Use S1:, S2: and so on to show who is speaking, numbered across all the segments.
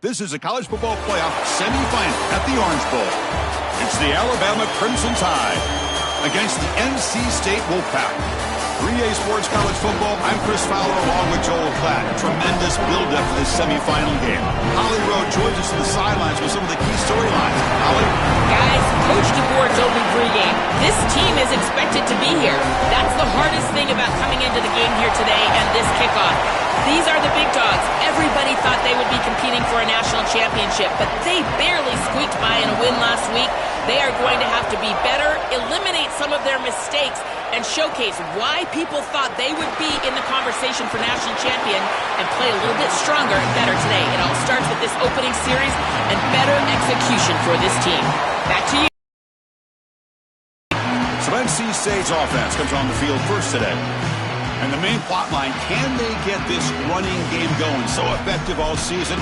S1: This is a college football playoff semifinal at the Orange Bowl. It's the Alabama Crimson Tide against the NC State Wolfpack. 3A Sports College Football, I'm Chris Fowler along with Joel Klatt. Tremendous build-up for this semifinal game. Holly Rowe joins us to the sidelines with some of the key storylines. Holly?
S2: Guys, Coach DeBoer's open pregame. This team is expected to be here. That's the hardest thing about coming into the game here today and this kickoff. These are the big dogs. Everybody thought they would be competing for a national championship, but they barely squeaked by in a win last week. They are going to have to be better, eliminate some of their mistakes, and showcase why people thought they would be in the conversation for national champion and play a little bit stronger and better today. It all starts with this opening series and better execution for this team. Back to you.
S1: So NC State's offense comes on the field first today. And the main plot line, can they get this running game going? So effective all season.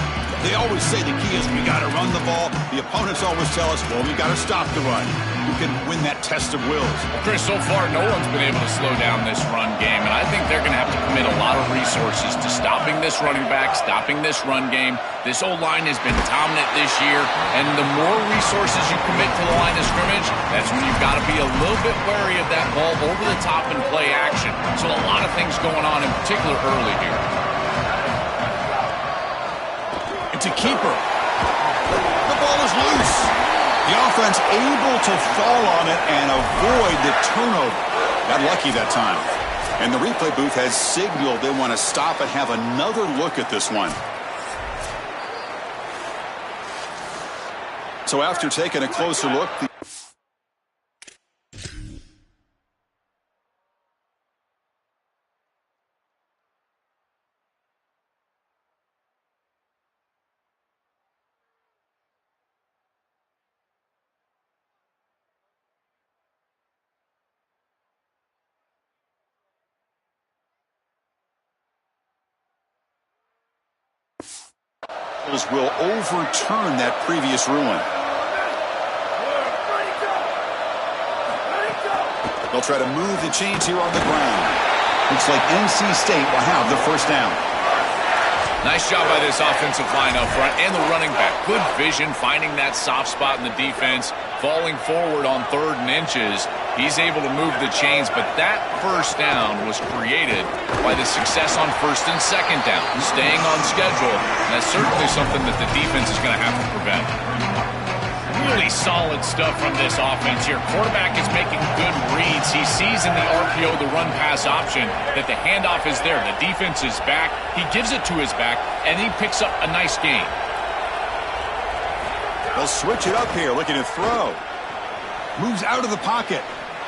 S1: They always say the key is we got to run the ball. The opponents always tell us, well, we got to stop the run. Who can win that test of wills?
S3: Well, Chris, so far no one's been able to slow down this run game, and I think they're going to have to commit a lot of resources to stopping this running back, stopping this run game. This O-line has been dominant this year, and the more resources you commit to the line of scrimmage, that's when you've got to be a little bit wary of that ball over the top and play action. So a lot of things going on, in particular early here.
S1: It's a keeper. The ball is loose. The offense able to fall on it and avoid the turnover. Got lucky that time. And the replay booth has signaled they want to stop and have another look at this one. So after taking a closer look, will overturn that previous ruling. They'll try to move the chains here on the ground. Looks like NC State will have the first down.
S3: Nice job by this offensive line up front and the running back. Good vision, finding that soft spot in the defense, falling forward on 3rd and inches. He's able to move the chains, but that first down was created by the success on 1st and 2nd down, staying on schedule. And that's certainly something that the defense is going to have to prevent. Really solid stuff from this offense here. Quarterback is making good reads. He sees in the RPO, the run-pass option, that the handoff is there. The defense is back. He gives it to his back, and he picks up a nice gain.
S1: They'll switch it up here, looking to throw. Moves out of the pocket,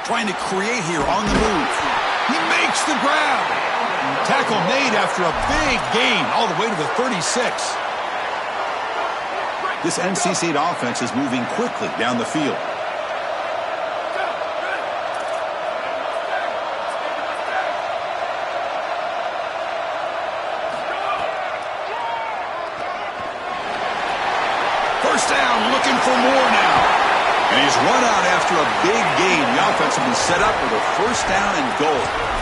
S1: trying to create here on the move. He makes the grab. Tackle made after a big gain, all the way to the 36. This NC State offense is moving quickly down the field. First down, looking for more now. And he's run out after a big gain. The offense has been set up with a first down and goal.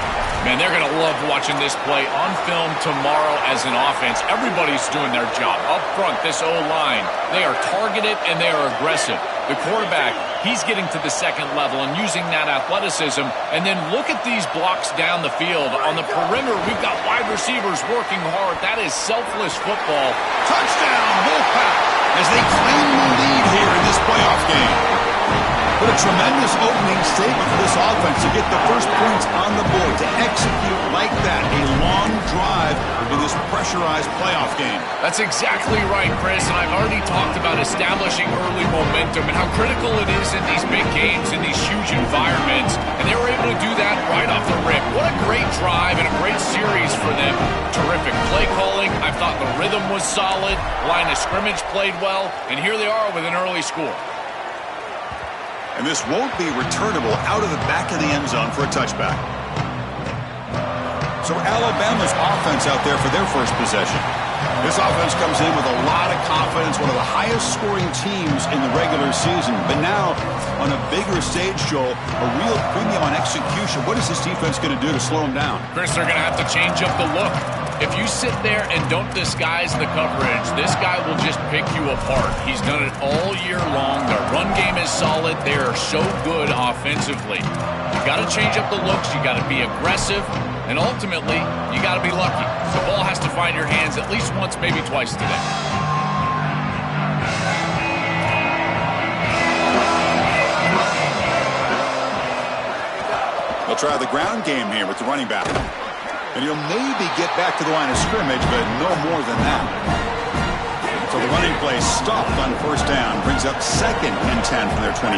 S3: Man, they're going to love watching this play on film tomorrow as an offense. Everybody's doing their job. Up front, this O-line, they are targeted and they are aggressive. The quarterback, he's getting to the 2nd level and using that athleticism. And then look at these blocks down the field. On the perimeter, we've got wide receivers working hard. That is selfless football.
S1: Touchdown, Wolfpack, as they claim the lead here in this playoff game. But a tremendous opening statement for this offense to get the first points on the board, to execute like that, a long drive in this pressurized playoff game.
S3: That's exactly right, Chris, and I've already talked about establishing early momentum and how critical it is in these big games, in these huge environments, and they were able to do that right off the rip. What a great drive and a great series for them. Terrific play calling. I thought the rhythm was solid, line of scrimmage played well, and here they are with an early score.
S1: And this won't be returnable out of the back of the end zone for a touchback. So Alabama's offense out there for their first possession. This offense comes in with a lot of confidence, one of the highest scoring teams in the regular season. But now, on a bigger stage, Joel, a real premium on execution. What is this defense going to do to slow them down?
S3: Chris, they're going to have to change up the look. If you sit there and don't disguise the coverage, this guy will just pick you apart. He's done it all year long. Their run game is solid. They are so good offensively. You got to change up the looks. You got to be aggressive. And ultimately, you got to be lucky. The ball has to find your hands at least once, maybe twice today.
S1: They'll try the ground game here with the running back. And he'll maybe get back to the line of scrimmage, but no more than that. So the running play stopped on first down. Brings up 2nd and 10 from their 25.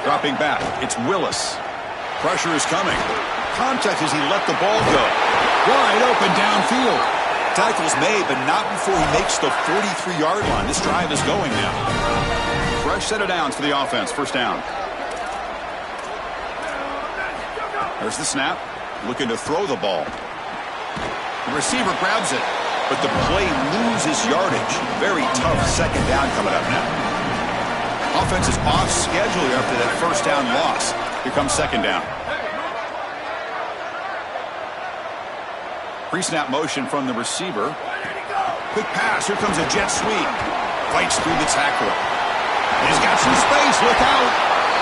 S1: Dropping back, it's Willis. Pressure is coming. Contact as he let the ball go. Wide open downfield. Tackle's made, but not before he makes the 43-yard line. This drive is going now. Fresh set of downs for the offense. First down. There's the snap. Looking to throw the ball. The receiver grabs it, but the play loses yardage. Very tough second down coming up now. Offense is off schedule after that first down loss. Here comes second down. Pre-snap motion from the receiver. Quick pass. Here comes a jet sweep. Fights through the tackler. He's got some space. Look out.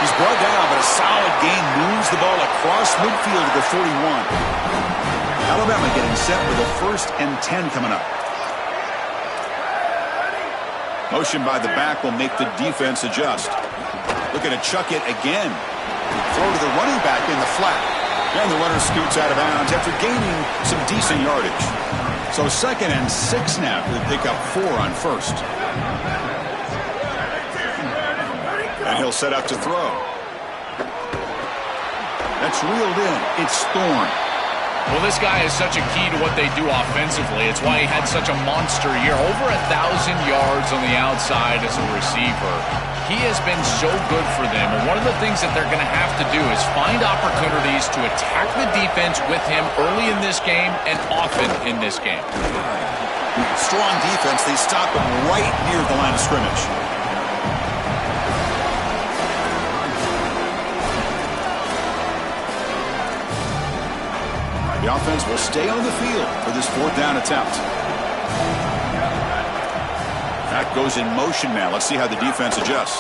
S1: He's brought down, but a solid gain moves the ball across midfield to the 41. Alabama getting set with a 1st and 10 coming up. Motion by the back will make the defense adjust. Looking to chuck it again. Throw to the running back in the flat. And the runner scoots out of bounds after gaining some decent yardage. So 2nd and 6 now. He'll pick up 4 on first. And he'll set up to throw. That's reeled in. It's Thorne.
S3: Well, this guy is such a key to what they do offensively. It's why he had such a monster year. Over 1,000 yards on the outside as a receiver. He has been so good for them. And one of the things that they're going to have to do is find opportunities to attack the defense with him early in this game and often in this game.
S1: Strong defense. They stop him right near the line of scrimmage. The offense will stay on the field for this 4th down attempt. That goes in motion now. Let's see how the defense adjusts.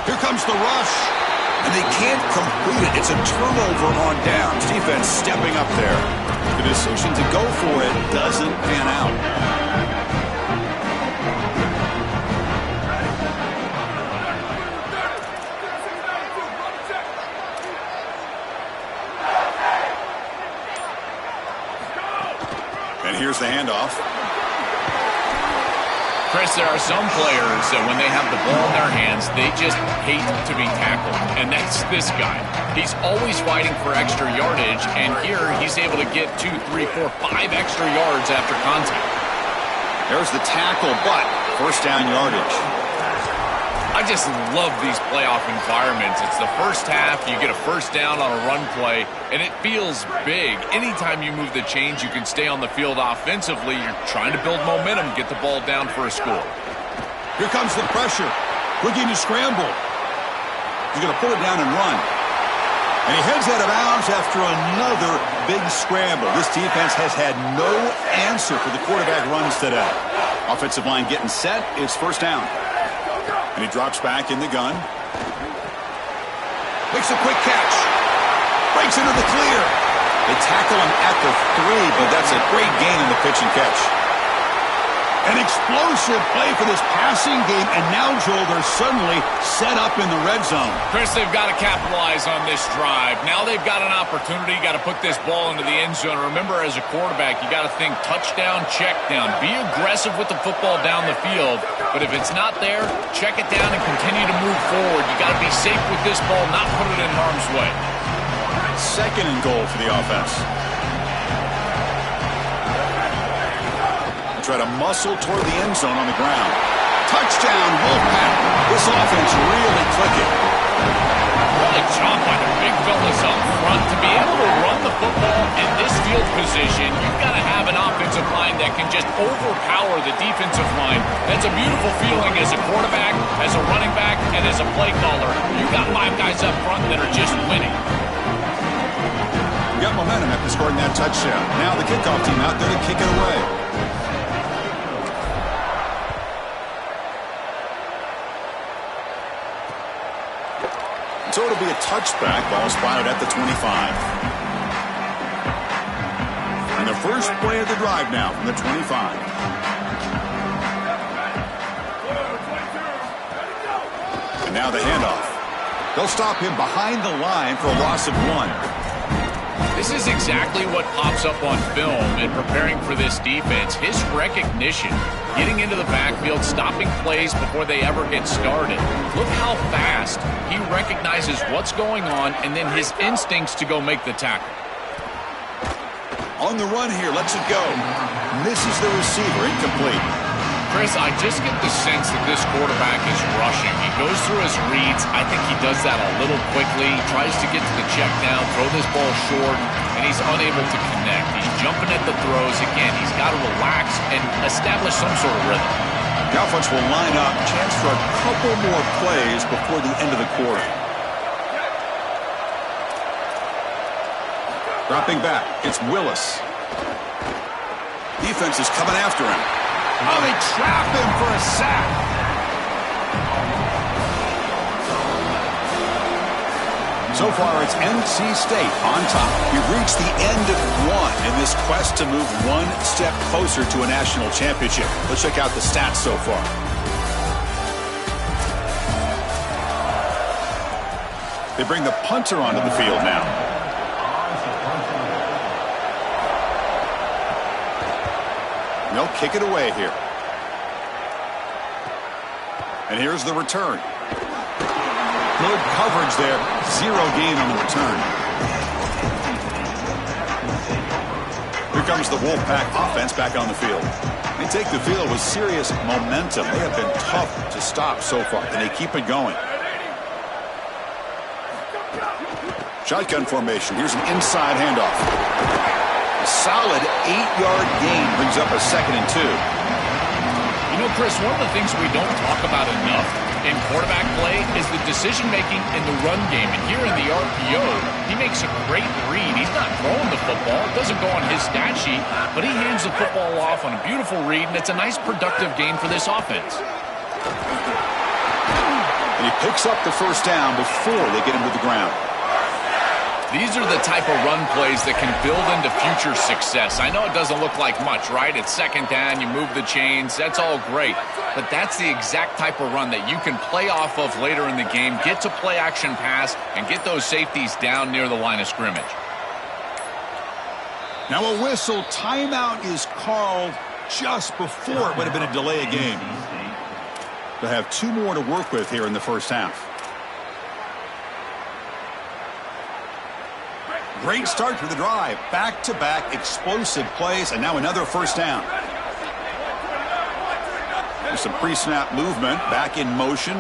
S1: Here comes the rush. And they can't complete it. It's a turnover on downs. Defense stepping up there. The decision to go for it doesn't pan out. And here's the handoff.
S3: Chris, there are some players that when they have the ball in their hands, they just hate to be tackled. And that's this guy. He's always fighting for extra yardage, and here he's able to get 2, 3, 4, 5 extra yards after contact.
S1: There's the tackle, but first down yardage.
S3: I just love these playoff environments. It's the first half, you get a first down on a run play, and it feels big. Anytime you move the chains, you can stay on the field offensively. You're trying to build momentum, get the ball down for a score.
S1: Here comes the pressure. Looking to scramble. He's going to pull it down and run. And he heads out of bounds after another big scramble. This defense has had no answer for the quarterback runs today. Offensive line getting set. It's first down. And he drops back in the gun. Makes a quick catch. Breaks into the clear. They tackle him at the 3, but that's a great gain in the pitch and catch. An explosive play for this passing game, and now, Joel, they're suddenly set up in the red zone.
S3: Chris, they've got to capitalize on this drive. Now they've got an opportunity, got to put this ball into the end zone. Remember, as a quarterback, you got to think touchdown, check down. Be aggressive with the football down the field, but if it's not there, check it down and continue to move forward. You got to be safe with this ball, not put it in harm's way.
S1: 2nd and goal for the offense. Try to muscle toward the end zone on the ground. Touchdown, Wolfpack. This offense really clicking.
S3: What a job by the big fellas up front. To be able to run the football in this field position, you've got to have an offensive line that can just overpower the defensive line. That's a beautiful feeling as a quarterback, as a running back, and as a play caller. You've got 5 guys up front that are just winning.
S1: Got momentum after scoring that touchdown. Now the kickoff team out there to kick it away. So it'll be a touchback. Ball spotted at the 25. And the first play of the drive now from the 25. And now the handoff. They'll stop him behind the line for a loss of 1.
S3: This is exactly what pops up on film in preparing for this defense. His recognition, getting into the backfield, stopping plays before they ever get started. Look how fast he recognizes what's going on and then his instincts to go make the tackle.
S1: On the run here, lets it go. Misses the receiver, incomplete.
S3: Chris, I just get the sense that this quarterback is rushing. He goes through his reads. I think he does that a little quickly. He tries to get to the check down, throw this ball short, and he's unable to connect. He's jumping at the throws. Again, he's got to relax and establish some sort of rhythm.
S1: The offense will line up. Chance for a couple more plays before the end of the quarter. Dropping back, it's Willis. Defense is coming after him. Oh, they trap him for a sack. So far, it's NC State on top. We've reached the end of one in this quest to move one step closer to a national championship. Let's check out the stats so far. They bring the punter onto the field now. They'll kick it away here. And here's the return. Good coverage there. 0 gain on the return. Here comes the Wolfpack offense back on the field. They take the field with serious momentum. They have been tough to stop so far, and they keep it going. Shotgun formation. Here's an inside handoff. A solid 8-yard gain brings up a 2nd and 2.
S3: You know, Chris, one of the things we don't talk about enough in quarterback play is the decision-making in the run game. And here in the RPO, he makes a great read. He's not throwing the football. It doesn't go on his stat sheet, but he hands the football off on a beautiful read, and it's a nice, productive gain for this offense.
S1: And he picks up the first down before they get him to the ground.
S3: These are the type of run plays that can build into future success. I know it doesn't look like much, right? It's 2nd down, you move the chains, that's all great. But that's the exact type of run that you can play off of later in the game, get to play action pass, and get those safeties down near the line of scrimmage.
S1: Now a whistle. Timeout is called just before it would have been a delay of game. They'll have 2 more to work with here in the first half. Great start to the drive. Back-to-back explosive plays, and now another first down. There's some pre-snap movement. Back in motion.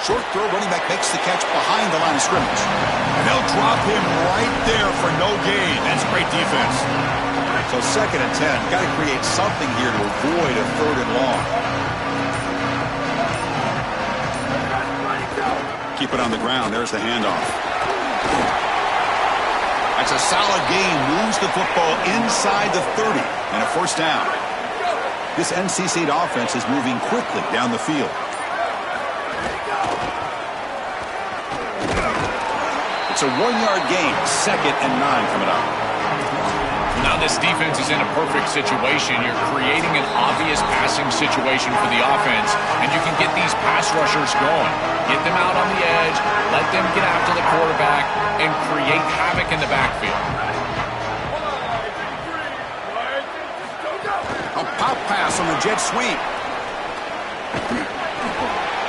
S1: Short throw. Running back makes the catch behind the line of scrimmage. And they'll drop him right there for no gain. That's great defense. So 2nd and 10. Got to create something here to avoid a 3rd and long. Keep it on the ground. There's the handoff. That's a solid gain. Moves the football inside the 30 and a first down. This NC State offense is moving quickly down the field. It's a 1-yard gain. 2nd and 9 coming up.
S3: Now this defense is in a perfect situation. You're creating an obvious passing situation for the offense, and you can get these pass rushers going. Get them out on the edge, let them get after the quarterback, and create havoc in the backfield.
S1: A pop pass on the jet sweep.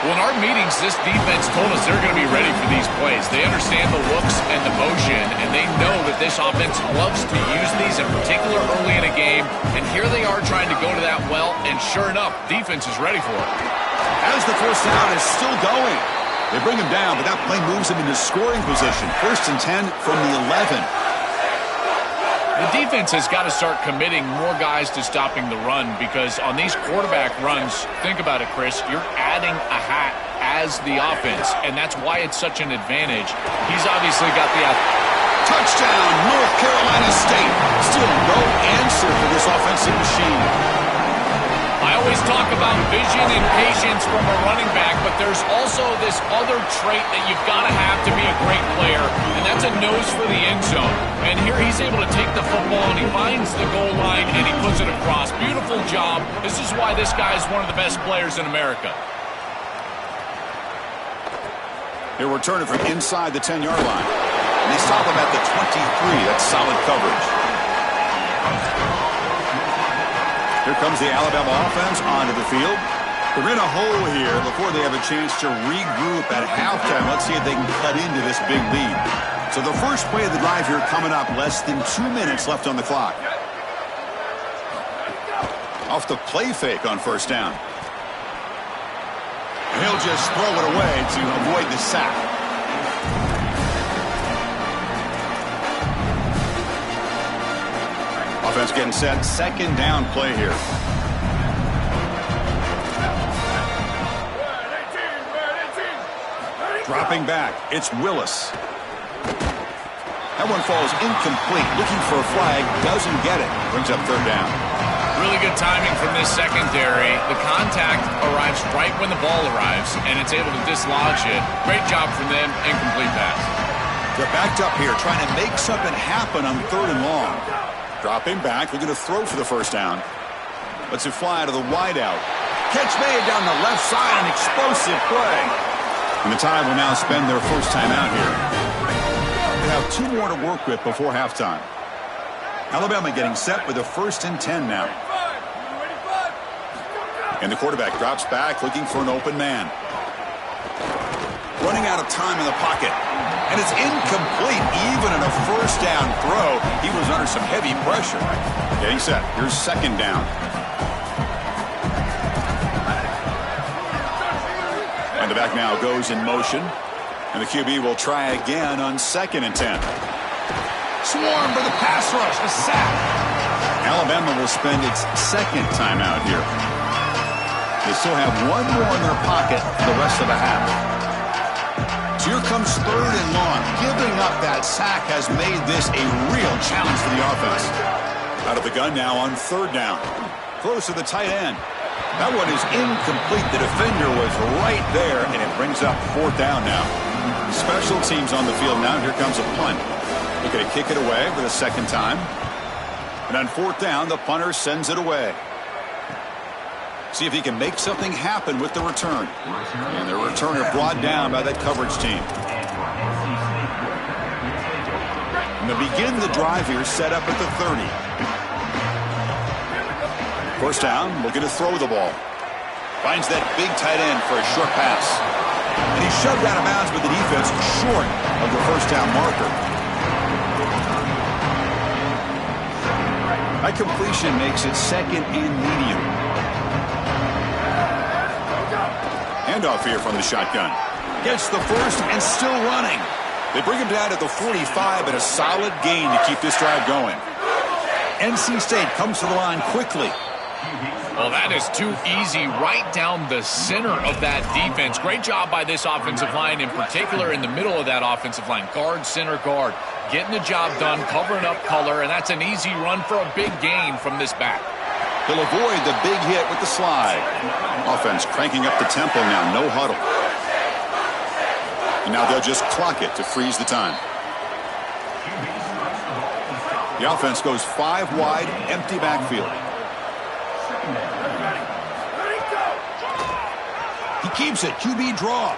S3: Well, in our meetings, this defense told us they're going to be ready for these plays. They understand the looks and the motion, and they know that this offense loves to use these, in particular early in a game. And here they are trying to go to that well, and sure enough, defense is ready for it.
S1: As the first down is still going. They bring him down, but that play moves him into scoring position. 1st and 10 from the 11.
S3: The defense has got to start committing more guys to stopping the run, because on these quarterback runs, think about it, Chris, you're adding a hat as the offense, and that's why it's such an advantage. He's obviously got the
S1: Touchdown, North Carolina State. Still no answer for this offensive machine.
S3: I always talk about vision and patience from a running back, but there's also this other trait that you've got to have to be a great player, and that's a nose for the end zone. And here he's able to take the football, and he finds the goal line, and he puts it across. Beautiful job. This is why this guy is one of the best players in America.
S1: He'll return it from inside the 10-yard line. And they stop him at the 23. That's solid coverage. Here comes the Alabama offense onto the field. They're in a hole here before they have a chance to regroup at halftime. Let's see if they can cut into this big lead. So the first play of the drive here coming up, less than 2 minutes left on the clock. Off the play fake on first down. He'll just throw it away to avoid the sack. Offense getting set. Second down play here. Dropping back. It's Willis. That one falls incomplete. Looking for a flag. Doesn't get it. Brings up third down.
S3: Really good timing from this secondary. The contact arrives right when the ball arrives, and it's able to dislodge it. Great job from them. Incomplete pass.
S1: They're backed up here, trying to make something happen on third and long. Dropping back, looking to throw for the first down. Lets it fly to the wideout. Catch made down the left side, an explosive play. And the Tide will now spend their first time out here. They have 2 more to work with before halftime. Alabama getting set with a 1st and 10 now. And the quarterback drops back, looking for an open man. Running out of time in the pocket. And it's incomplete. Even in a first down throw, he was under some heavy pressure. Getting set. Here's second down. And the back now goes in motion. And the QB will try again on 2nd and 10. Swarm for the pass rush. A sack. Alabama will spend its 2nd timeout here. They still have 1 more in their pocket for the rest of the half. So here comes 3rd and long. Giving up that sack has made this a real challenge for the offense. Out of the gun now on 3rd down. Close to the tight end. That one is incomplete. The defender was right there, and it brings up 4th down now. Special teams on the field now. Here comes a punt. Looking to kick it away for the 2nd time. And on 4th down, the punter sends it away. See if he can make something happen with the return. And the returner brought down by that coverage team. And to begin the drive here, set up at the 30. First down, looking to throw the ball. Finds that big tight end for a short pass. And he's shoved out of bounds with the defense short of the first down marker. That completion makes it 2nd and medium. Handoff here from the shotgun. Gets the first and still running. They bring him down at the 45 and a solid gain to keep this drive going. NC State comes to the line quickly.
S3: Well, that is too easy right down the center of that defense. Great job by this offensive line, in particular in the middle of that offensive line. Guard, center, guard. Getting the job done, covering up color, and that's an easy run for a big gain from this back.
S1: He'll avoid the big hit with the slide. Offense cranking up the tempo now, no huddle. And now they'll just clock it to freeze the time. The offense goes 5 wide, empty backfield. He keeps it, QB draw.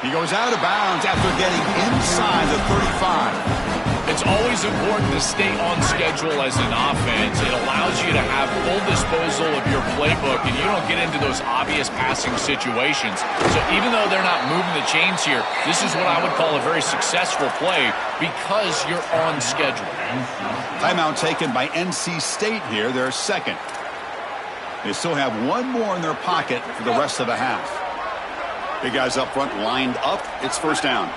S1: He goes out of bounds after getting inside the 35.
S3: It's always important to stay on schedule as an offense. It allows you to have full disposal of your playbook, and you don't get into those obvious passing situations. So even though they're not moving the chains here, this is what I would call a very successful play because you're on schedule.
S1: Timeout taken by NC State here, their 2nd. They still have 1 more in their pocket for the rest of the half. Big guys up front lined up. It's first down.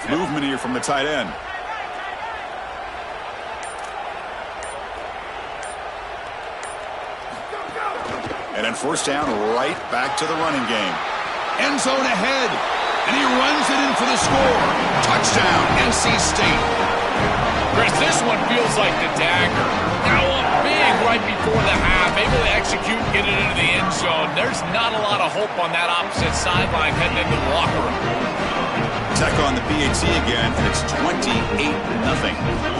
S1: Movement here from the tight end. And then first down, right back to the running game. End zone ahead. And he runs it in for the score. Touchdown, NC State.
S3: Chris, this one feels like the dagger. Now up big right before the half, able to execute and get it into the end zone. There's not a lot of hope on that opposite sideline heading into the locker room.
S1: Tech on the PAT again, and it's 28-0.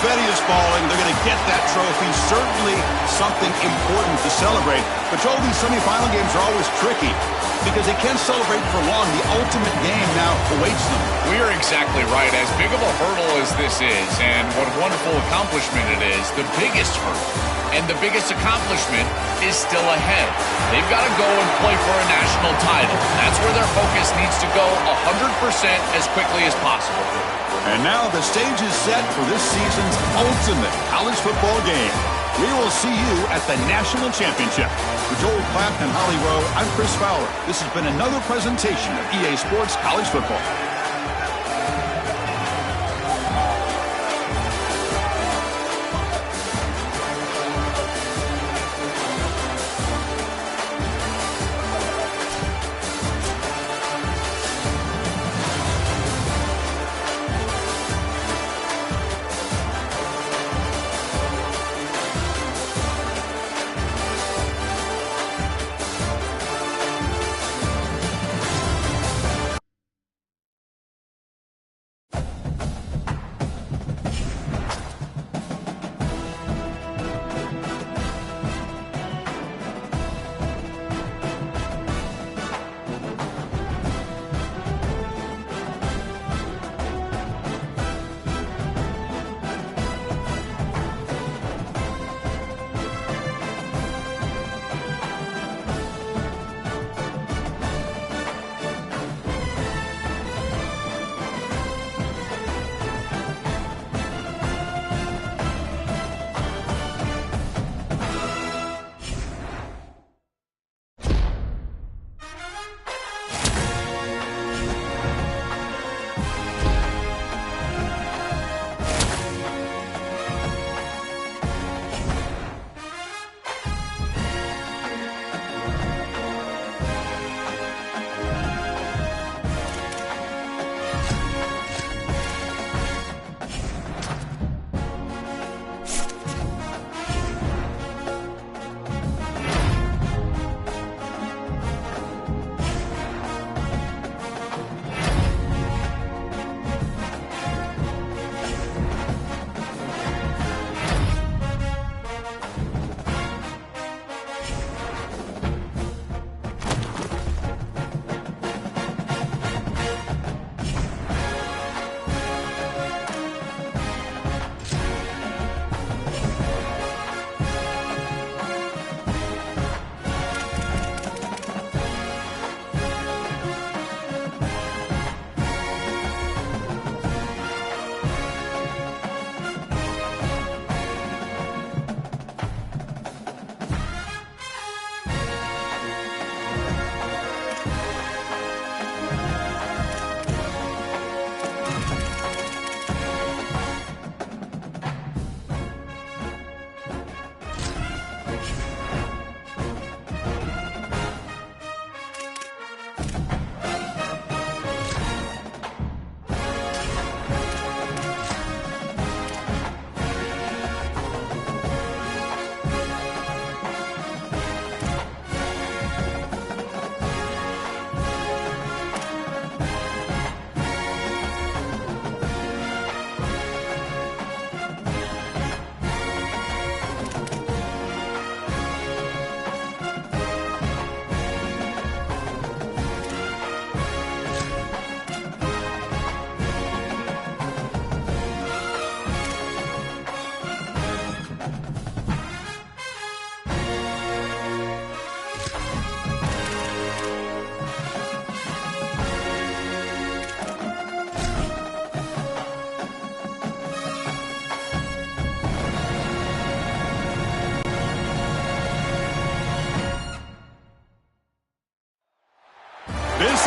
S1: Confetti is falling. They're going to get that trophy. Certainly something important to celebrate. But Joel, these semifinal games are always tricky because they can't celebrate for long. The ultimate game now awaits them.
S3: We are exactly right. As big of a hurdle as this is, and what a wonderful accomplishment it is, the biggest hurdle and the biggest accomplishment is still ahead. They've got to go and play for a national title. That's where their focus needs to go 100% as quickly as possible.
S1: And now the stage is set for this season's ultimate college football game. We will see you at the National Championship. For Joel Klatt and Holly Rowe, I'm Chris Fowler. This has been another presentation of EA Sports College Football.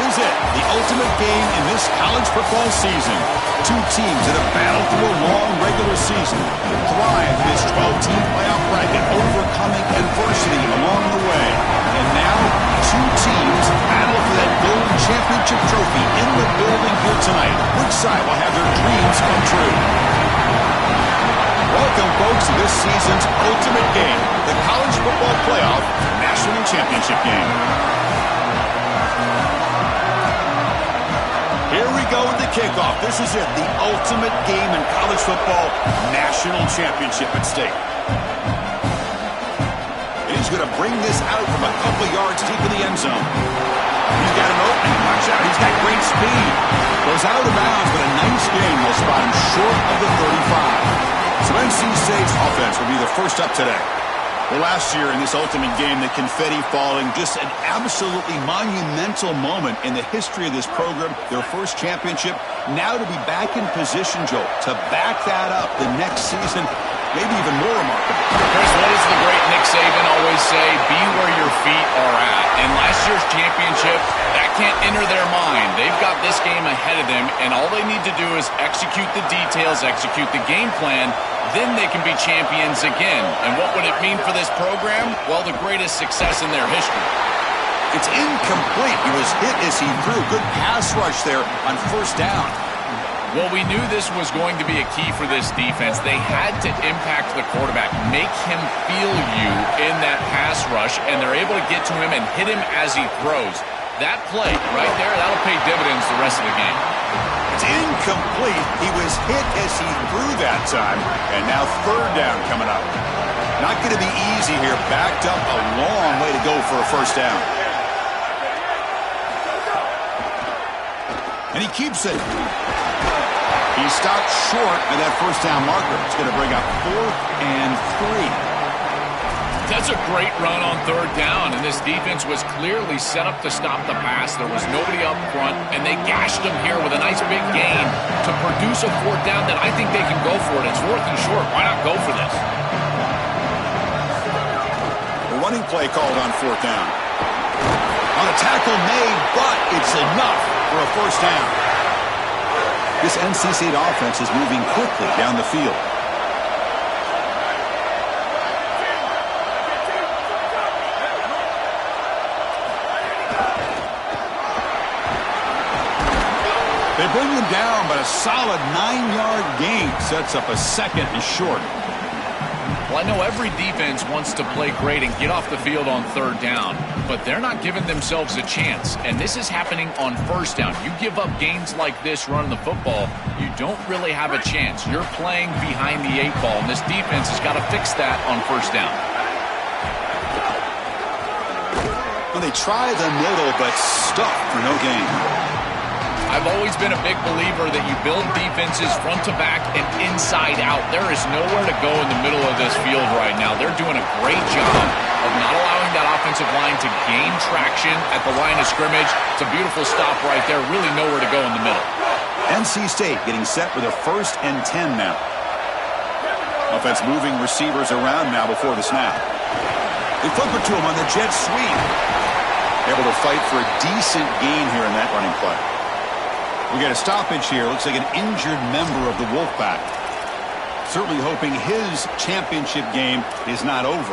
S1: is it, the ultimate game in this college football season. Two teams that have battled through a long regular season, thrive in this 12-team playoff bracket, overcoming adversity along the way. And now, two teams battle for that gold championship trophy in the building here tonight. Which side will have their dreams come true? Welcome, folks, to this season's ultimate game, the College Football Playoff National Championship game. Here we go with the kickoff. This is it, the ultimate game in college football, national championship at stake. And he's going to bring this out from a couple yards deep in the end zone. He's got an opening. Watch out. He's got great speed. Goes out of bounds, but a nice game will spot him short of the 35. So NC State's offense will be the first up today. Well, last year in this ultimate game, the confetti falling, just an absolutely monumental moment in the history of this program, their first championship. Now to be back in position, Joe, to back that up the next season, maybe even more remarkable.
S3: Chris, what does the great Nick Saban always say? Be where your feet are at. And last year's championship, that can't enter their mind. They've got this game ahead of them, and all they need to do is execute the details, execute the game plan. Then they can be champions again. And what would it mean for this program? Well, the greatest success in their history.
S1: It's incomplete. He was hit as he threw. Good pass rush there on first down.
S3: Well, we knew this was going to be a key for this defense. They had to impact the quarterback, make him feel you in that pass rush, and they're able to get to him and hit him as he throws. That play right there, that'll pay dividends the rest of the game.
S1: It's incomplete. He was hit as he threw that time, and now third down coming up. Not going to be easy here. Backed up a long way to go for a first down. And he keeps it. He stopped short of that first down marker. It's going to bring up 4th and 3.
S3: That's a great run on third down, and this defense was clearly set up to stop the pass. There was nobody up front, and they gashed them here with a nice big gain to produce a fourth down that I think they can go for it. It's 4th and short. Why not go for this?
S1: The running play called on 4th down. On a tackle made, but it's enough for a first down. This NC State offense is moving quickly down the field. They bring him down, but a solid 9-yard gain sets up a 2nd and short.
S3: Well, I know every defense wants to play great and get off the field on third down, but they're not giving themselves a chance, and this is happening on first down. You give up gains like this running the football, you don't really have a chance. You're playing behind the 8 ball, and this defense has got to fix that on first down.
S1: Well, they try the middle, but stuffed for no gain.
S3: I've always been a big believer that you build defenses front to back and inside out. There is nowhere to go in the middle of this field right now. They're doing a great job of not allowing that offensive line to gain traction at the line of scrimmage. It's a beautiful stop right there. Really nowhere to go in the middle.
S1: NC State getting set with a 1st and 10 now. Offense moving receivers around now before the snap. They flip it to him on the jet sweep. Able to fight for a decent gain here in that running play. We got a stoppage here. Looks like an injured member of the Wolfpack. Certainly hoping his championship game is not over.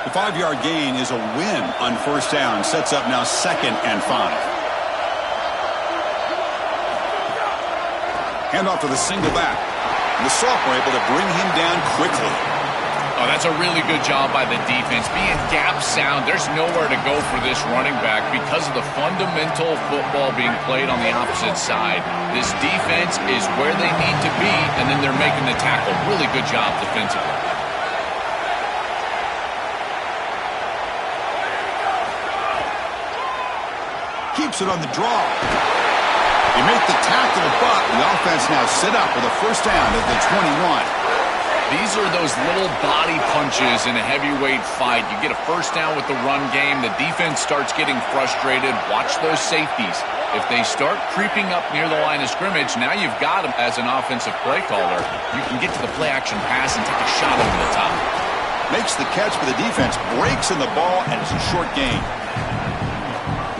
S1: The 5-yard gain is a win on first down. Sets up now 2nd and 5. Hand off to the single back. And the sophomore able to bring him down quickly.
S3: Oh, that's a really good job by the defense. Being gap sound, there's nowhere to go for this running back because of the fundamental football being played on the opposite side. This defense is where they need to be, and then they're making the tackle. Really good job defensively.
S1: Keeps it on the draw. You make the tackle, but the offense now set up with a first down at the 21.
S3: These are those little body punches in a heavyweight fight. You get a first down with the run game. The defense starts getting frustrated. Watch those safeties. If they start creeping up near the line of scrimmage, now you've got them as an offensive play caller. You can get to the play-action pass and take a shot over the top.
S1: Makes the catch for the defense. Breaks in the ball, and it's a short gain.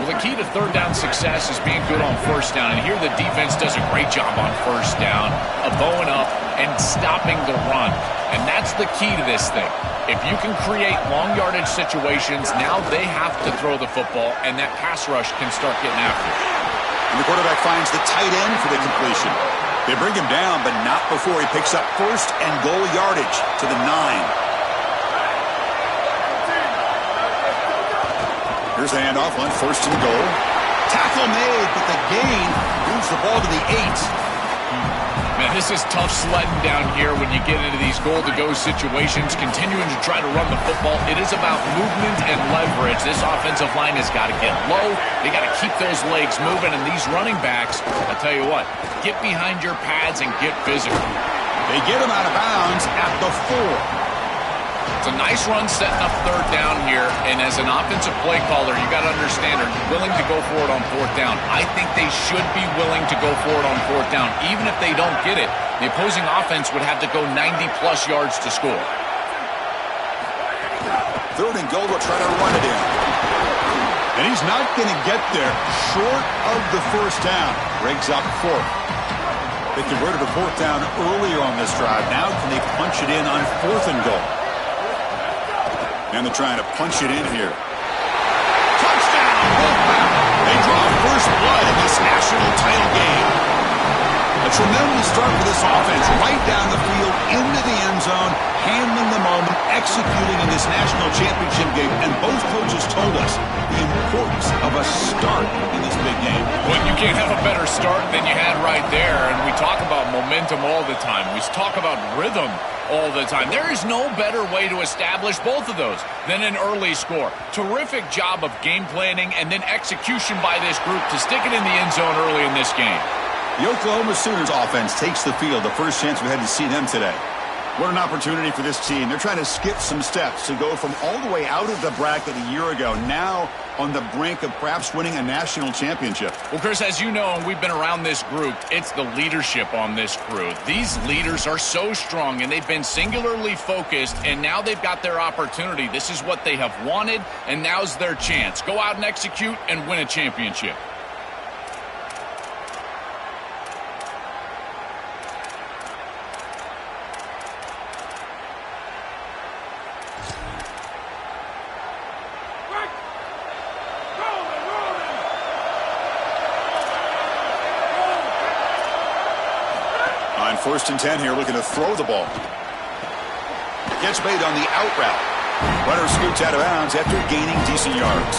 S3: Well, the key to third down success is being good on first down. And here the defense does a great job on first down of bowing up and stopping the run. And that's the key to this thing. If you can create long yardage situations, now they have to throw the football, and that pass rush can start getting after it.
S1: And the quarterback finds the tight end for the completion. They bring him down, but not before he picks up first and goal yardage to the 9. Here's the handoff on first and goal. Tackle made, but the gain moves the ball to the 8.
S3: Man, this is tough sledding down here when you get into these goal-to-go situations, continuing to try to run the football. It is about movement and leverage. This offensive line has got to get low. They got to keep those legs moving, and these running backs, I tell you what, get behind your pads and get physical.
S1: They get him out of bounds at the 4.
S3: It's a nice run setting up third down here, and as an offensive play caller, you got to understand, are you willing to go for it on fourth down? I think they should be willing to go for it on fourth down. Even if they don't get it, the opposing offense would have to go 90-plus yards to score.
S1: Third and goal, will try to run it in. And he's not going to get there short of the first down. Breaks up fourth. They converted a fourth down earlier on this drive. Now can they punch it in on fourth and goal? And they're trying to punch it in here. Touchdown! They draw first blood in this national title game. A tremendous start for this offense. Right down the field, into the end zone, handling the moment, executing in this national championship game. And both coaches told us the importance of a start in this big game.
S3: Well, you can't have a better start than you had right there. And we talk about momentum all the time. We talk about rhythm all the time. There is no better way to establish both of those than an early score. Terrific job of game planning and then execution by this group to stick it in the end zone early in this game.
S1: The Oklahoma Sooners offense takes the field. The first chance we had to see them today. What an opportunity for this team. They're trying to skip some steps to go from all the way out of the bracket a year ago, now on the brink of perhaps winning a national championship.
S3: Well, Chris, as you know, and we've been around this group, it's the leadership on this crew. These leaders are so strong, and they've been singularly focused, and now they've got their opportunity. This is what they have wanted, and now's their chance. Go out and execute and win a championship.
S1: First and 10 here, looking to throw the ball. Gets made on the out route. Runner scoots out of bounds after gaining decent yards.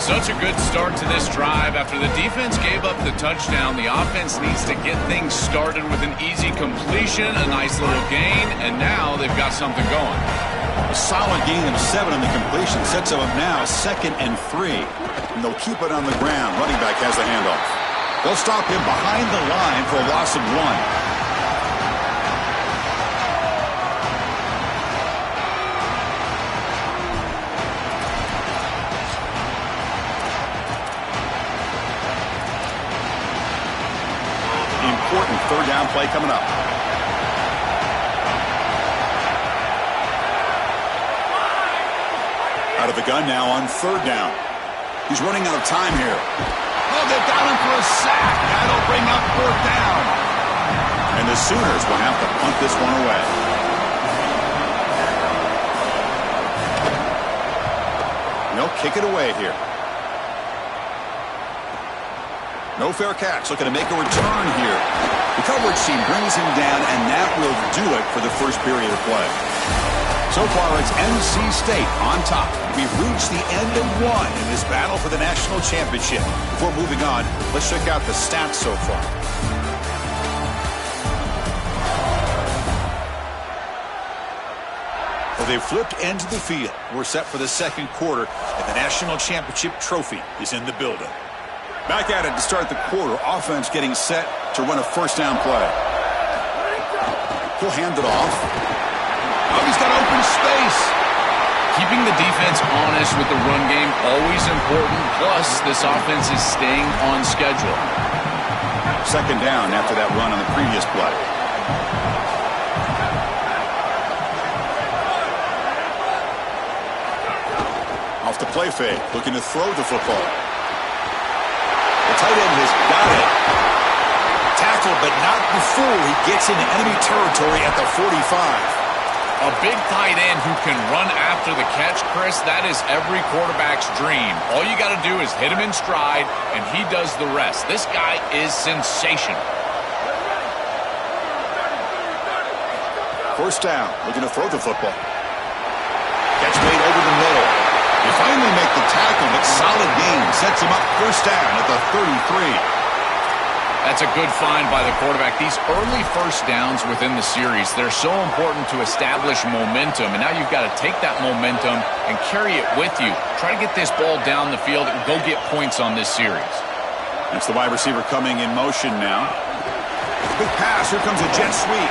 S3: Such a good start to this drive. After the defense gave up the touchdown, the offense needs to get things started with an easy completion, a nice little gain, and now they've got something going.
S1: A solid gain of 7 on the completion sets them up now 2nd and 3. And they'll keep it on the ground. Running back has the handoff. They'll stop him behind the line for a loss of 1. Important third down play coming up. Out of the gun now on third down. He's running out of time here. Oh, they've got him for a sack. That'll bring up fourth down. And the Sooners will have to punt this one away. And they'll kick it away here. No fair catch, looking to make a return here. The coverage team brings him down, and that will do it for the first period of play. So far, it's NC State on top. We've reached the end of one in this battle for the national championship. Before moving on, let's check out the stats so far. Well, they've flipped into the field. We're set for the second quarter, and the national championship trophy is in the building. Back at it to start the quarter. Offense getting set to run a first down play. He'll hand it off. Oh, he's got open space.
S3: Keeping the defense honest with the run game, always important. Plus, this offense is staying on schedule.
S1: Second down after that run on the previous play. Off the play fake, looking to throw the football. tight end has got it. Tackled, but not before he gets into enemy territory at the 45.
S3: A big tight end who can run after the catch, Chris, that is every quarterback's dream. All you got to do is hit him in stride, and he does the rest. This guy is sensational.
S1: First down, looking to throw the football. Catch made over the middle. They finally make the tackle, but solid gain sets him up first down at the 33.
S3: That's a good find by the quarterback. These early first downs within the series, they're so important to establish momentum. And now you've got to take that momentum and carry it with you. Try to get this ball down the field and go get points on this series.
S1: That's the wide receiver coming in motion now. Good pass. Here comes a jet sweep.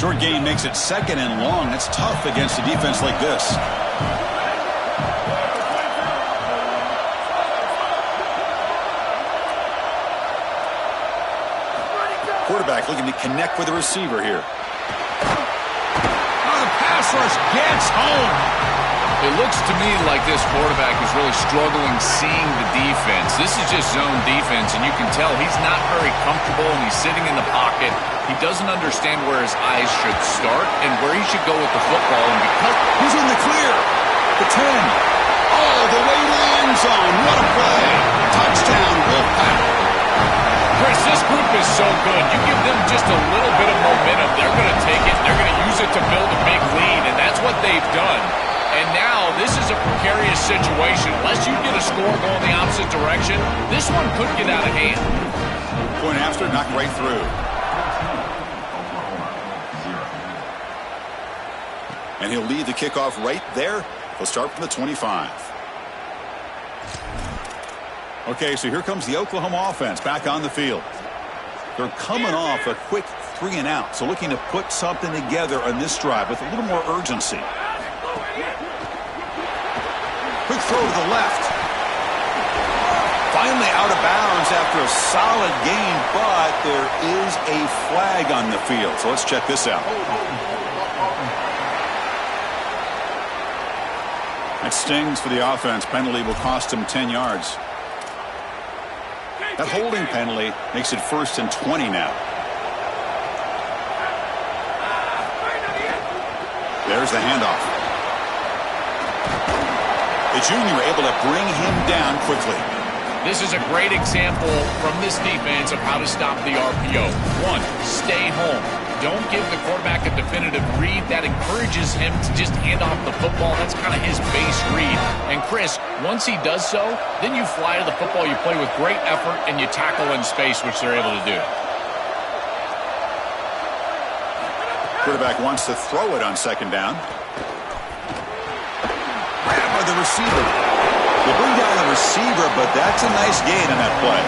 S1: Short gain makes it second and long. That's tough against a defense like this. Quarterback looking to connect with the receiver here. Oh, the pass rush gets home.
S3: It looks to me like this quarterback is really struggling seeing the defense. This is just zone defense, and you can tell he's not very comfortable, and he's sitting in the pocket. He doesn't understand where his eyes should start and where he should go with the football. And because
S1: he's in the clear, the 10, all the way to the end zone. What a play! Touchdown, Wolfpack.
S3: Chris, this group is so good. You give them just a little bit of momentum, they're going to take it. They're going to use it to build a big lead, and that's what they've done. And now this is a precarious situation. Unless you get a score going the opposite direction, this one could get out of hand.
S1: Point after, knocked right through. And he'll lead the kickoff right there. He'll start from the 25. Okay, so here comes the Oklahoma offense back on the field. They're coming off a quick 3 and out, so looking to put something together on this drive with a little more urgency. Quick throw to the left. Finally out of bounds after a solid gain, but there is a flag on the field. So let's check this out. That stings for the offense. Penalty will cost him 10 yards. That holding penalty makes it 1st and 20 now. There's the handoff. The junior able to bring him down quickly.
S3: This is a great example from this defense of how to stop the RPO. 1, stay home. Don't give the quarterback a definitive read. That encourages him to just hand off the football. That's kind of his base read. And Chris, once he does so, then you fly to the football, you play with great effort, and you tackle in space, which they're able to do.
S1: Quarterback wants to throw it on 2nd down. Grab by the receiver. They bring down the receiver, but that's a nice gain on that play.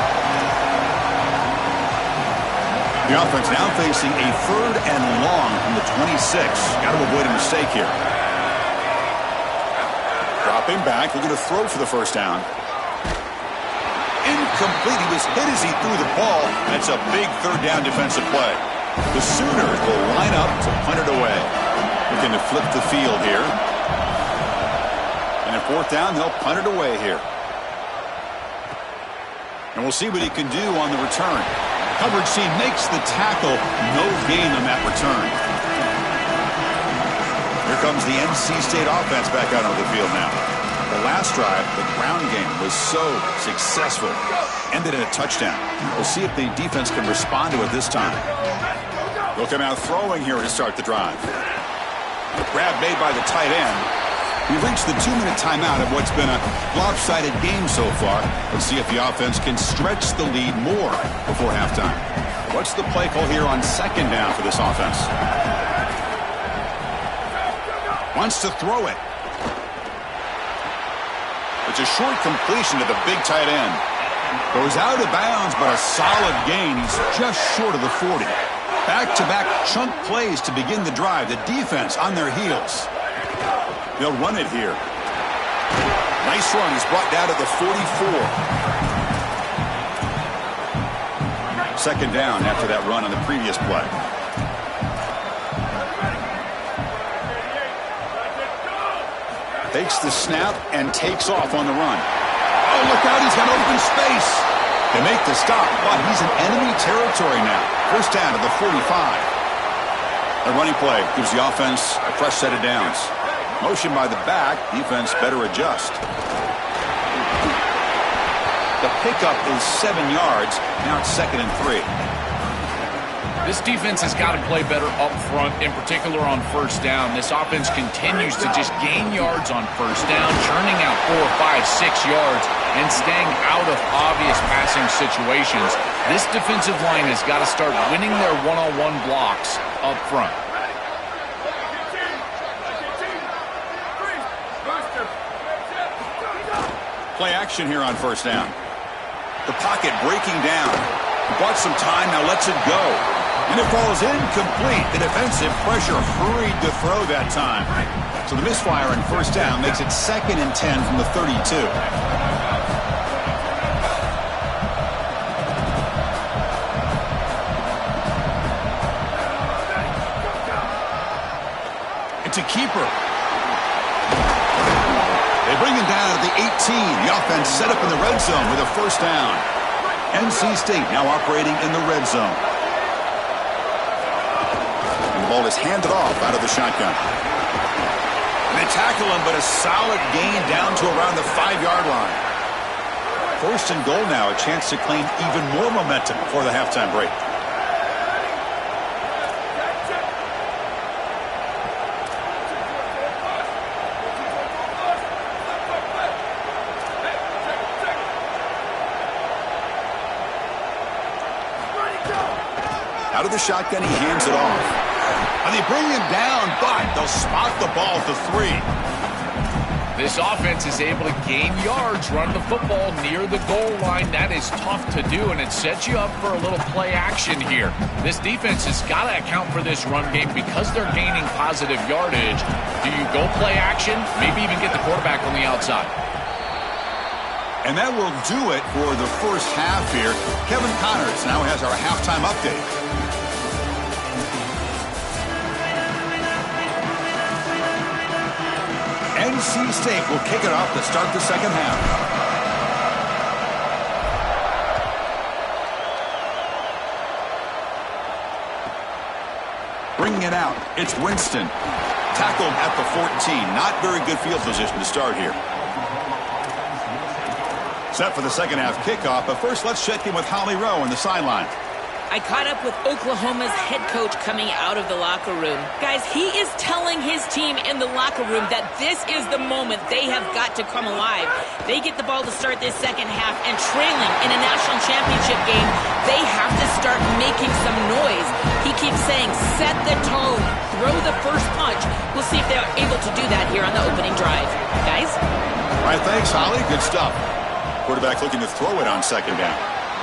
S1: The offense now facing a 3rd and long from the 26. Got to avoid a mistake here. Dropping back, looking to throw for the 1st down. Incomplete. He was hit as he threw the ball. That's a big 3rd down defensive play. The Sooners will line up to punt it away. Looking to flip the field here. And at 4th down, they'll punt it away here. And we'll see what he can do on the return. Coverage team makes the tackle. No gain on that return. Here comes the NC State offense back out on the field now. The last drive, the ground game was so successful. Ended in a touchdown. We'll see if the defense can respond to it this time. They'll come out throwing here to start the drive. Grab made by the tight end. We've reached the 2-minute timeout of what's been a lopsided game so far. Let's see if the offense can stretch the lead more before halftime. What's the play call here on 2nd down for this offense? Wants to throw it. It's a short completion to the big tight end. Goes out of bounds, but a solid gain. He's just short of the 40. Back-to-back chunk plays to begin the drive. The defense on their heels. They'll run it here. Nice run. He's brought down to the 44. Second down after that run on the previous play. Takes the snap and takes off on the run. Oh, look out, he's got open space. They make the stop, but he's in enemy territory now. First down to the 45. A running play gives the offense a fresh set of downs. Motion by the back, defense better adjust. The pickup is 7 yards. Now it's 2nd and 3.
S3: This defense has got to play better up front, in particular on first down. This offense continues to just gain yards on first down, churning out 4, 5, 6 yards, and staying out of obvious passing situations. This defensive line has got to start winning their one-on-one blocks up front.
S1: Play action here on first down. The pocket breaking down. He bought some time, now lets it go. And it falls incomplete. The defensive pressure hurried to throw that time. So the misfire on first down makes it 2nd and 10 from the 32. It's a keeper. They bring him down at the 18. The offense set up in the red zone with a first down. NC State now operating in the red zone. And the ball is handed off out of the shotgun. And they tackle him, but a solid gain down to around the 5-yard line. First and goal now, a chance to claim even more momentum before the halftime break. Out of the shotgun, he hands it off. And they bring him down, but they'll spot the ball at the 3.
S3: This offense is able to gain yards, run the football near the goal line. That is tough to do, and it sets you up for a little play action here. This defense has got to account for this run game because they're gaining positive yardage. Do you go play action? Maybe even get the quarterback on the outside.
S1: And that will do it for the first half here. Kevin Connors now has our halftime update. NC State will kick it off to start the second half. Bringing it out, it's Winston. Tackled at the 14. Not very good field position to start here. Set for the second half kickoff, but first let's check in with Holly Rowe on the sideline.
S2: I caught up with Oklahoma's head coach coming out of the locker room. Guys, he is telling his team in the locker room that this is the moment they have got to come alive. They get the ball to start this second half, and trailing in a national championship game, they have to start making some noise. He keeps saying, set the tone, throw the first punch. We'll see if they're able to do that here on the opening drive. Guys?
S1: All right, thanks, Holly. Good stuff. Quarterback looking to throw it on second down.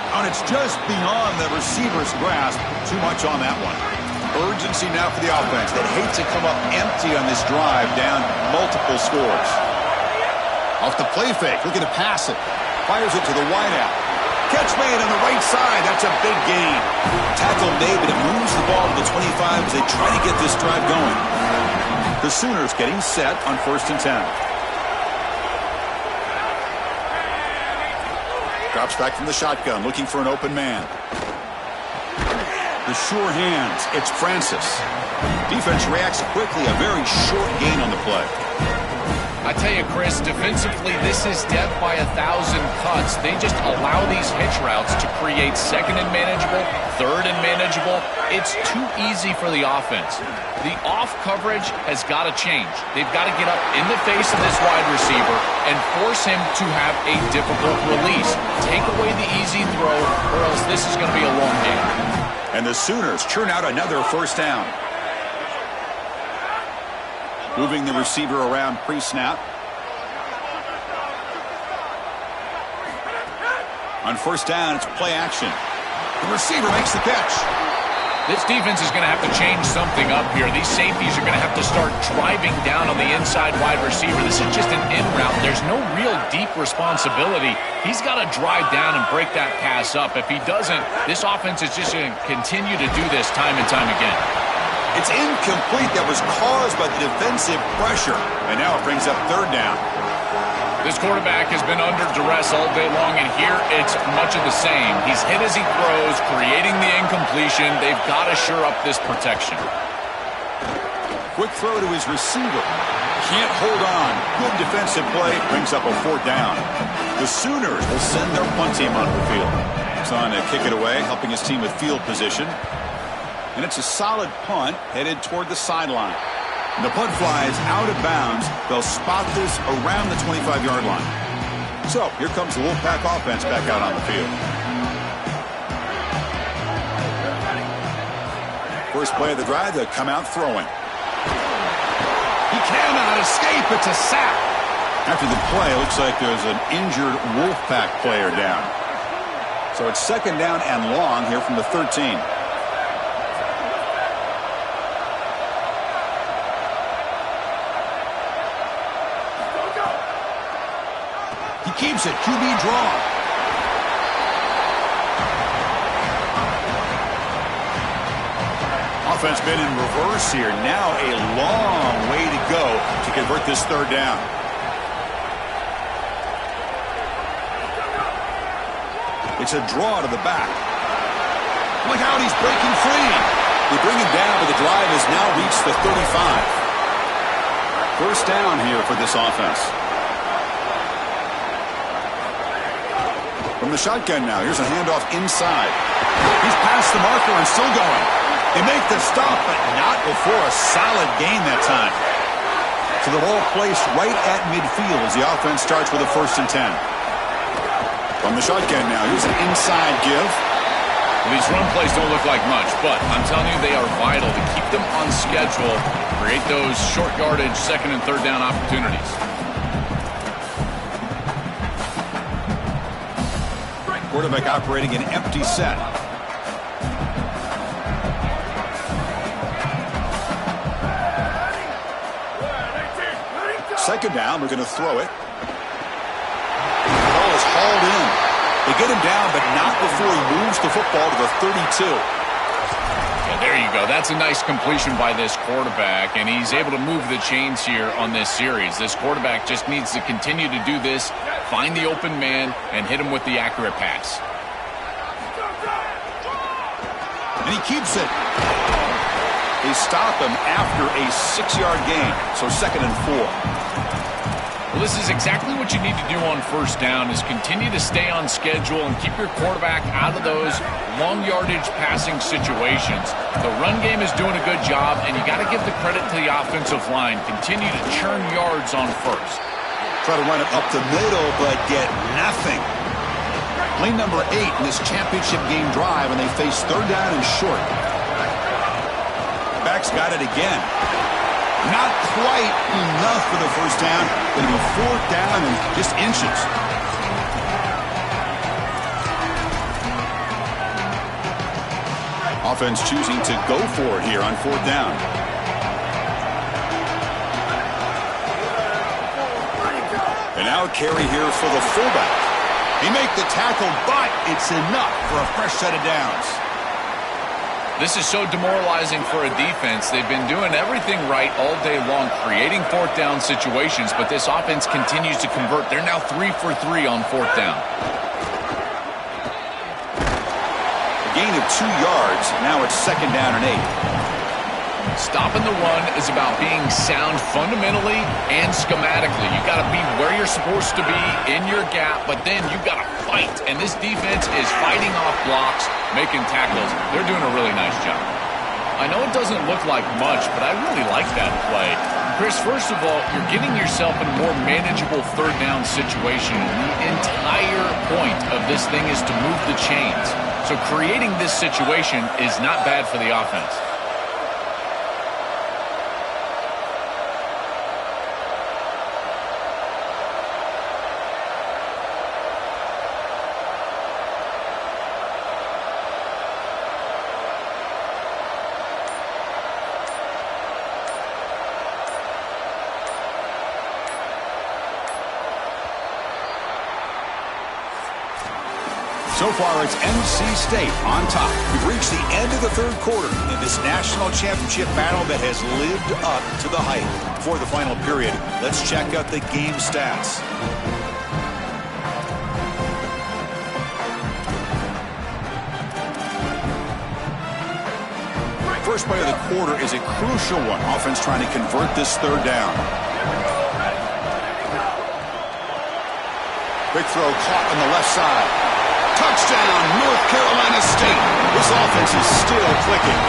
S1: And it's just beyond the receiver's grasp. Too much on that one. Urgency now for the offense. They'd hate to come up empty on this drive, down multiple scores. Off the play fake, looking to pass it. Fires it to the wideout. Catch made on the right side. That's a big gain. Tackle made, but it moves the ball to the 25 as they try to get this drive going. The Sooners getting set on 1st and 10. Drops back from the shotgun, looking for an open man. The sure hands, it's Francis. Defense reacts quickly, a very short gain on the play.
S3: I tell you, Chris, defensively, this is death by 1,000 cuts. They just allow these hitch routes to create second and manageable, third and manageable. It's too easy for the offense. The off coverage has got to change. They've got to get up in the face of this wide receiver and force him to have a difficult release. Take away the easy throw, or else this is going to be a long game.
S1: And the Sooners churn out another first down. Moving the receiver around pre-snap. On first down, it's play action. The receiver makes the catch.
S3: This defense is going to have to change something up here. These safeties are going to have to start driving down on the inside wide receiver. This is just an in route. There's no real deep responsibility. He's got to drive down and break that pass up. If he doesn't, this offense is just going to continue to do this time and time again.
S1: It's incomplete. That was caused by the defensive pressure. And now it brings up third down.
S3: This quarterback has been under duress all day long, and here it's much of the same. He's hit as he throws, creating the incompletion. They've got to shore up this protection.
S1: Quick throw to his receiver. Can't hold on. Good defensive play. Brings up a fourth down. The Sooners will send their punt team onto the field. It's on to kick it away, helping his team with field position. And it's a solid punt headed toward the sideline. The punt flies out of bounds. They'll spot this around the 25-yard line. So here comes the Wolfpack offense back out on the field. First play of the drive, they'll come out throwing. He cannot escape. It's a sack. After the play, it looks like there's an injured Wolfpack player down. So it's second down and long here from the 13. Keeps it. QB draw. Offense been in reverse here. Now a long way to go to convert this third down. It's a draw to the back. Look out, he's breaking free. They bring him down, but the drive has now reached the 35. First down here for this offense. From the shotgun now, here's a handoff inside. He's past the marker and still going. They make the stop, but not before a solid gain that time. So the ball placed right at midfield as the offense starts with a 1st and 10. From the shotgun now, here's an inside give.
S3: Well, these run plays don't look like much, but I'm telling you they are vital to keep them on schedule, create those short yardage second and third down opportunities.
S1: Quarterback operating an empty set. Second down, we're going to throw it. The ball is hauled in. They get him down, but not before he moves the football to the 32.
S3: Yeah, there you go. That's a nice completion by this quarterback, and he's able to move the chains here on this series. This quarterback just needs to continue to do this, find the open man, and hit him with the accurate pass.
S1: And he keeps it. They stop him after a 6-yard gain, so 2nd and 4.
S3: Well, this is exactly what you need to do on first down is continue to stay on schedule and keep your quarterback out of those long yardage passing situations. The run game is doing a good job, and you got to give the credit to the offensive line. Continue to churn yards on first.
S1: Try to run it up the middle, but get nothing. Lane number 8 in this championship game drive, and they face third down and short. Back's got it again. Not quite enough for the first down. Going to be fourth down and just inches. Offense choosing to go for it here on fourth down. And now a carry here for the fullback. He make the tackle, but it's enough for a fresh set of downs.
S3: This is so demoralizing for a defense. They've been doing everything right all day long, creating fourth down situations, but this offense continues to convert. They're now 3 for 3 on fourth down.
S1: A gain of 2 yards. Now it's second down and 8.
S3: Stopping the run is about being sound fundamentally and schematically. You got to be where you're supposed to be in your gap, but then you got to fight. And this defense is fighting off blocks, making tackles. They're doing a really nice job. I know it doesn't look like much, but I really like that play. Chris, first of all, you're getting yourself in a more manageable third down situation. The entire point of this thing is to move the chains. So creating this situation is not bad for the offense.
S1: far, it's NC State on top. We've reached the end of the third quarter in this national championship battle that has lived up to the hype. For the final period, let's check out the game stats. First play of the quarter is a crucial one. Offense trying to convert this third down. Big throw caught on the left side. Touchdown, North Carolina State. This offense is still clicking.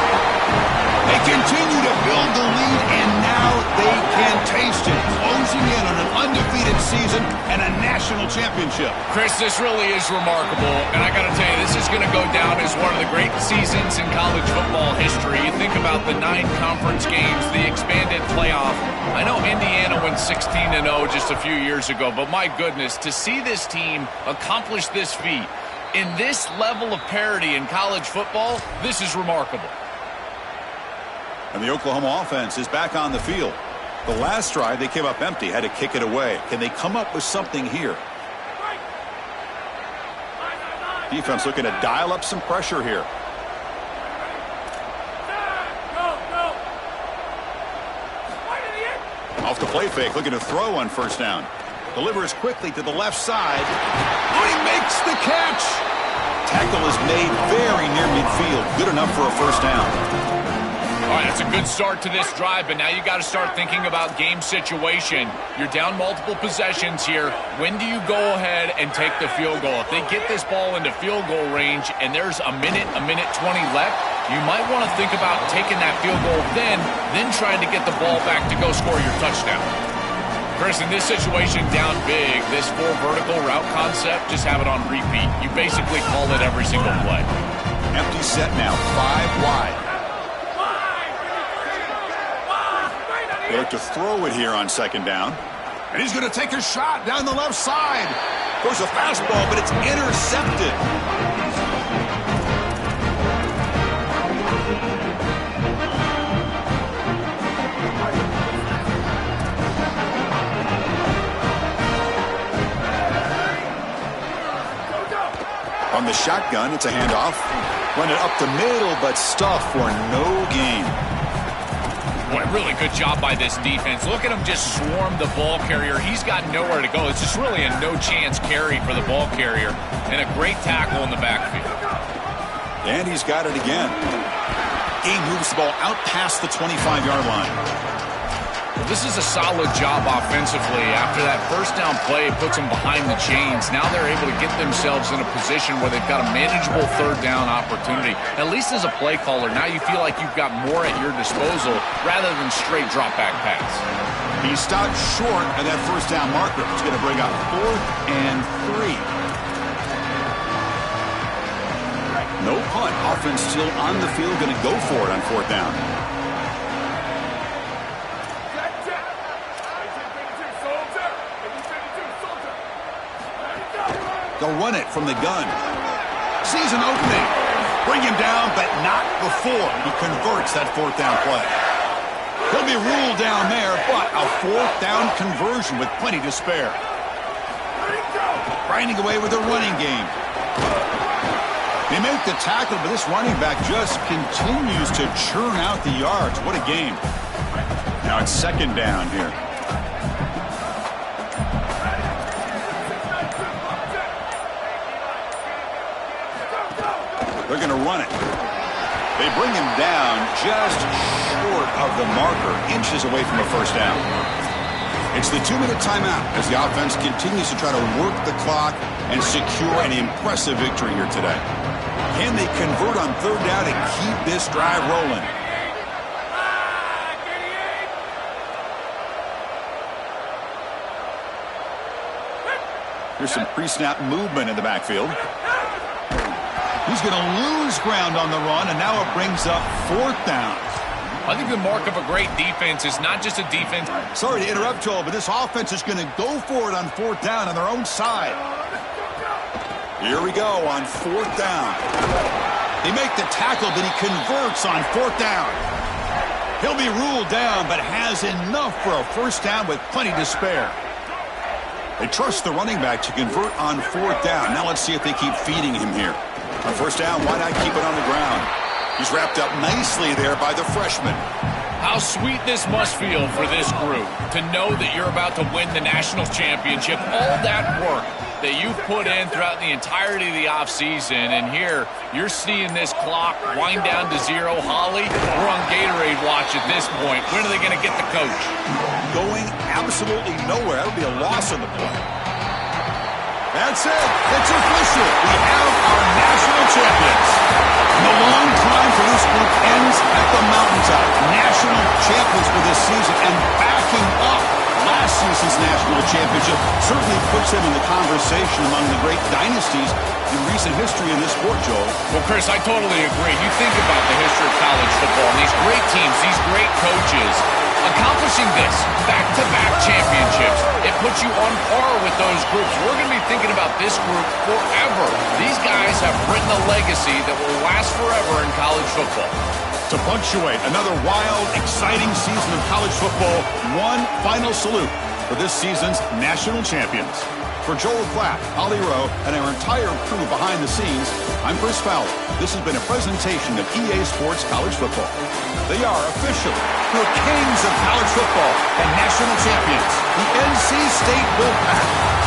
S1: They continue to build the lead, and now they can taste it. Closing in on an undefeated season and a national championship.
S3: Chris, this really is remarkable, and I got to tell you, this is going to go down as one of the great seasons in college football history. You think about the 9 conference games, the expanded playoff. I know Indiana went 16-0 just a few years ago, but my goodness, to see this team accomplish this feat in this level of parity in college football, this is remarkable.
S1: And the Oklahoma offense is back on the field. The last drive, they came up empty, had to kick it away. Can they come up with something here? Defense looking to dial up some pressure here. Off the play fake, looking to throw on first down. Delivers quickly to the left side. Oh, he makes the catch! Tackle is made very near midfield. Good enough for a first down.
S3: All right, that's a good start to this drive, but now you got to start thinking about game situation. You're down multiple possessions here. When do you go ahead and take the field goal? If they get this ball into field goal range and there's a minute 20 left, you might want to think about taking that field goal then trying to get the ball back to go score your touchdown. Chris, in this situation, down big, this 4 vertical route concept, just have it on repeat. You basically call it every single play.
S1: Empty set now, 5 wide. They look to throw it here on second down. And he's going to take a shot down the left side. Goes a fastball, but it's intercepted. On the shotgun, it's a handoff. Run it up the middle, but stuffed for no gain.
S3: Boy, really good job by this defense. Look at him just swarm the ball carrier. He's got nowhere to go. It's just really a no-chance carry for the ball carrier. And a great tackle in the backfield.
S1: And he's got it again. Game moves the ball out past the 25-yard line.
S3: Well, this is a solid job offensively. After that first down play, it puts them behind the chains. Now they're able to get themselves in a position where they've got a manageable third down opportunity. At least as a play caller, now you feel like you've got more at your disposal rather than straight drop back pass.
S1: He stopped short of that first down marker. It's going to bring up 4th and 3. No punt. Offense still on the field, going to go for it on 4th down. They'll run it from the gun. Sees an opening. Bring him down, but not before he converts that 4th down play. He'll be ruled down there, but a 4th down conversion with plenty to spare. Grinding away with the running game. They make the tackle, but this running back just continues to churn out the yards. What a game. Now it's second down here. They're going to run it. They bring him down just short of the marker, inches away from a first down. It's the 2-minute timeout as the offense continues to try to work the clock and secure an impressive victory here today. Can they convert on third down and keep this drive rolling? Here's some pre-snap movement in the backfield. He's going to lose ground on the run, and now it brings up 4th down.
S3: I think the mark of a great defense is not just a defense.
S1: Sorry to interrupt, Joel, but this offense is going to go for it on 4th down on their own side. Here we go on 4th down. They make the tackle, but he converts on 4th down. He'll be ruled down, but has enough for a first down with plenty to spare. They trust the running back to convert on fourth down. Now let's see if they keep feeding him here. On first down, why not keep it on the ground? He's wrapped up nicely there by the freshman.
S3: How sweet this must feel for this group to know that you're about to win the national championship. All that work that you've put in throughout the entirety of the offseason, and here you're seeing this clock wind down to zero. Holly, we're on Gatorade watch at this point. When are they going to get the coach?
S1: Going absolutely nowhere. That'll be a loss on the play. That's it. It's official. We have our national champions. And the long climb for this group ends at the mountaintop. National champions for this season, and backing up last season's national championship certainly puts them in the conversation among the great dynasties in recent history in this sport, Joel.
S3: Well, Chris, I totally agree. You think about the history of college football, and these great teams, these great coaches, accomplishing this, back-to-back championships, it puts you on par with those groups. We're going to be thinking about this group forever. These guys have written a legacy that will last forever in college football.
S1: To punctuate another wild, exciting season of college football, one final salute for this season's national champions. For Joel Klatt, Holly Rowe, and our entire crew behind the scenes, I'm Chris Fowler. This has been a presentation of EA Sports College Football. They are officially the kings of college football and national champions, the NC State Wolfpack.